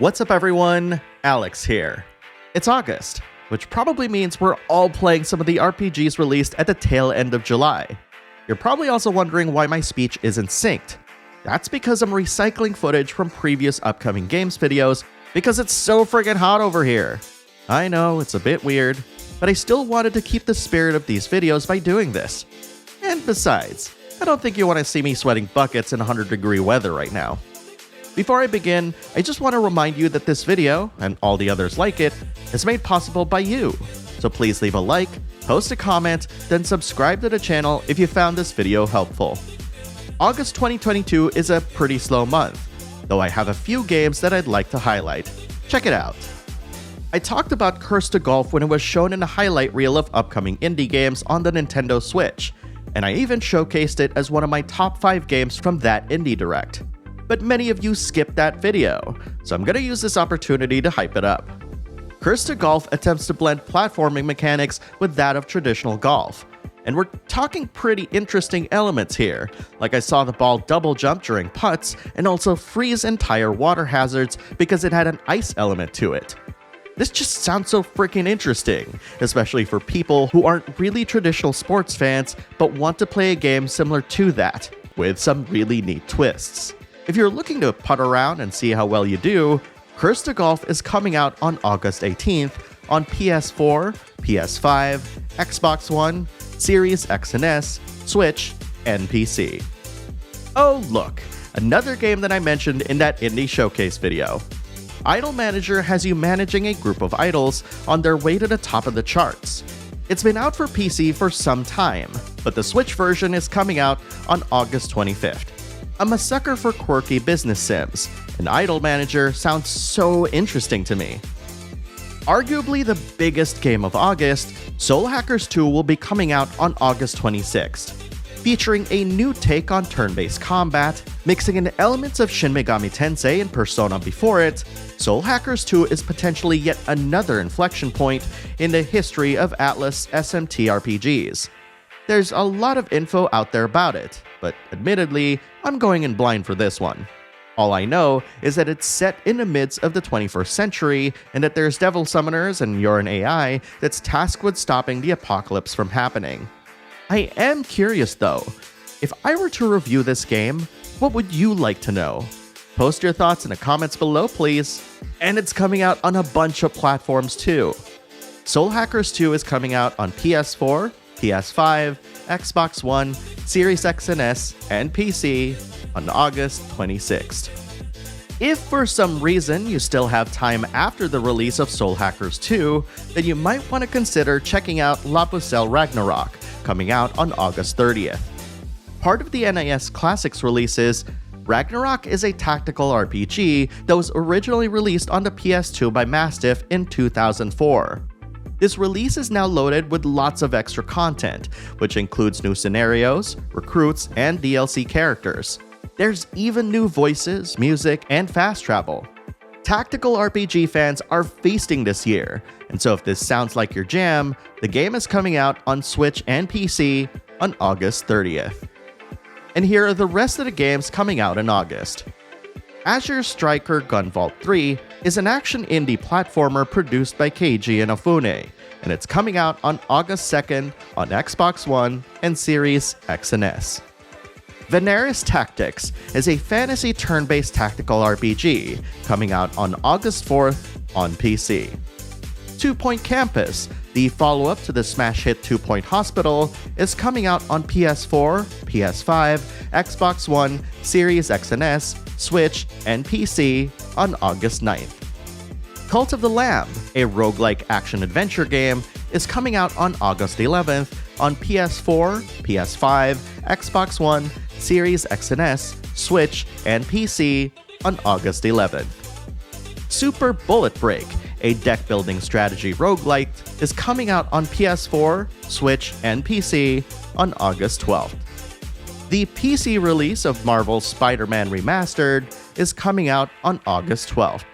What's up everyone, Alex here. It's August, which probably means we're all playing some of the RPGs released at the tail end of July. You're probably also wondering why my speech isn't synced. That's because I'm recycling footage from previous upcoming games videos because it's so friggin' hot over here. I know, it's a bit weird, but I still wanted to keep the spirit of these videos by doing this. And besides, I don't think you want to see me sweating buckets in 100-degree weather right now. Before I begin, I just want to remind you that this video, and all the others like it, is made possible by you. So please leave a like, post a comment, then subscribe to the channel if you found this video helpful. August 2022 is a pretty slow month, though I have a few games that I'd like to highlight. Check it out. I talked about Curse to Golf when it was shown in a highlight reel of upcoming indie games on the Nintendo Switch, and I even showcased it as one of my top 5 games from that indie direct. But many of you skipped that video, so I'm gonna use this opportunity to hype it up. Curse to Golf attempts to blend platforming mechanics with that of traditional golf, and we're talking pretty interesting elements here, like I saw the ball double jump during putts and also freeze entire water hazards because it had an ice element to it. This just sounds so freaking interesting, especially for people who aren't really traditional sports fans but want to play a game similar to that, with some really neat twists. If you're looking to putt around and see how well you do, Curse to Golf is coming out on August 18th on PS4, PS5, Xbox One, Series X and S, Switch, and PC. Oh look, another game that I mentioned in that indie showcase video. Idol Manager has you managing a group of idols on their way to the top of the charts. It's been out for PC for some time, but the Switch version is coming out on August 25th. I'm a sucker for quirky business sims, and Idol Manager sounds so interesting to me. Arguably the biggest game of August, Soul Hackers 2 will be coming out on August 26th. Featuring a new take on turn-based combat, mixing in elements of Shin Megami Tensei and Persona before it, Soul Hackers 2 is potentially yet another inflection point in the history of Atlus SMT RPGs. There's a lot of info out there about it, but admittedly, I'm going in blind for this one. All I know is that it's set in the midst of the 21st century and that there's devil summoners and you're an AI that's tasked with stopping the apocalypse from happening. I am curious though, if I were to review this game, what would you like to know? Post your thoughts in the comments below please. And it's coming out on a bunch of platforms too. Soul Hackers 2 is coming out on PS4, PS5, Xbox One, Series X and S, and PC on August 26th. If for some reason you still have time after the release of Soul Hackers 2, then you might want to consider checking out La Pucelle Ragnarok, coming out on August 30th. Part of the NES Classics releases, Ragnarok is a tactical RPG that was originally released on the PS2 by Mastiff in 2004. This release is now loaded with lots of extra content, which includes new scenarios, recruits, and DLC characters. There's even new voices, music, and fast travel. Tactical RPG fans are feasting this year, and so if this sounds like your jam, the game is coming out on Switch and PC on August 30th. And here are the rest of the games coming out in August. Azure Striker Gunvault 3 is an action indie platformer produced by Keiji Inafune, and it's coming out on August 2nd on Xbox One and Series X and S. Veneris Tactics is a fantasy turn-based tactical RPG, coming out on August 4th on PC. 2 Point Campus, the follow-up to the smash hit 2 Point Hospital, is coming out on PS4, PS5, Xbox One, Series X and S, Switch, and PC on August 9th. Cult of the Lamb, a roguelike action-adventure game, is coming out on August 11th on PS4, PS5, Xbox One, Series X and S, Switch, and PC on August 11th. Super Bullet Break, a deck-building strategy roguelite, is coming out on PS4, Switch, and PC on August 12th. The PC release of Marvel's Spider-Man Remastered is coming out on August 12th.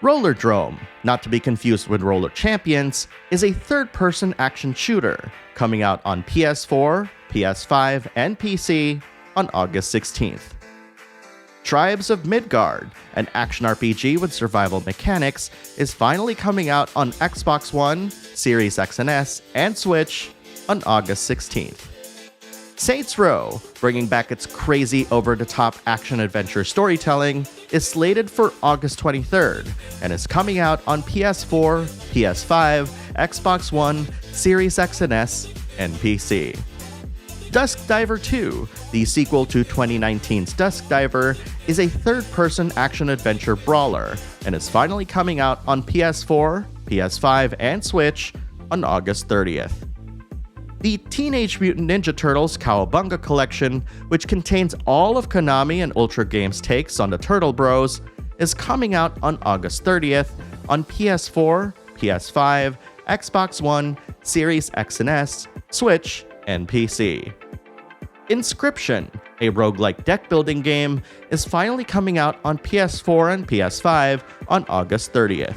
Rollerdrome, not to be confused with Roller Champions, is a third-person action shooter coming out on PS4, PS5, and PC on August 16th. Tribes of Midgard, an action RPG with survival mechanics, is finally coming out on Xbox One, Series X and S, and Switch on August 16th. Saints Row, bringing back its crazy over-the-top action-adventure storytelling, is slated for August 23rd and is coming out on PS4, PS5, Xbox One, Series X and S, and PC. Dusk Diver 2, the sequel to 2019's Dusk Diver, is a third-person action-adventure brawler and is finally coming out on PS4, PS5, and Switch on August 30th. The Teenage Mutant Ninja Turtles Cowabunga Collection, which contains all of Konami and Ultra Games' takes on the Turtle Bros, is coming out on August 30th on PS4, PS5, Xbox One, Series X and S, Switch, and PC. Inscription, a roguelike deck-building game, is finally coming out on PS4 and PS5 on August 30th.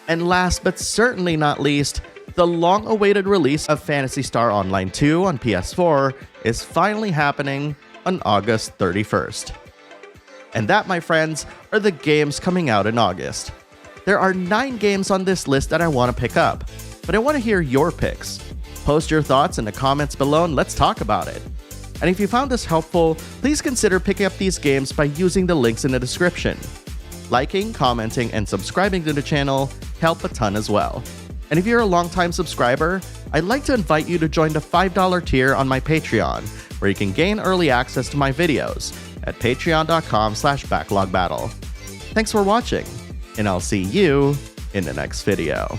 And last but certainly not least, the long-awaited release of Phantasy Star Online 2 on PS4 is finally happening on August 31st. And that, my friends, are the games coming out in August. There are 9 games on this list that I want to pick up, but I want to hear your picks. Post your thoughts in the comments below and let's talk about it. And if you found this helpful, please consider picking up these games by using the links in the description. Liking, commenting, and subscribing to the channel help a ton as well. And if you're a longtime subscriber, I'd like to invite you to join the $5 tier on my Patreon, where you can gain early access to my videos at patreon.com/backlogbattle. Thanks for watching, and I'll see you in the next video.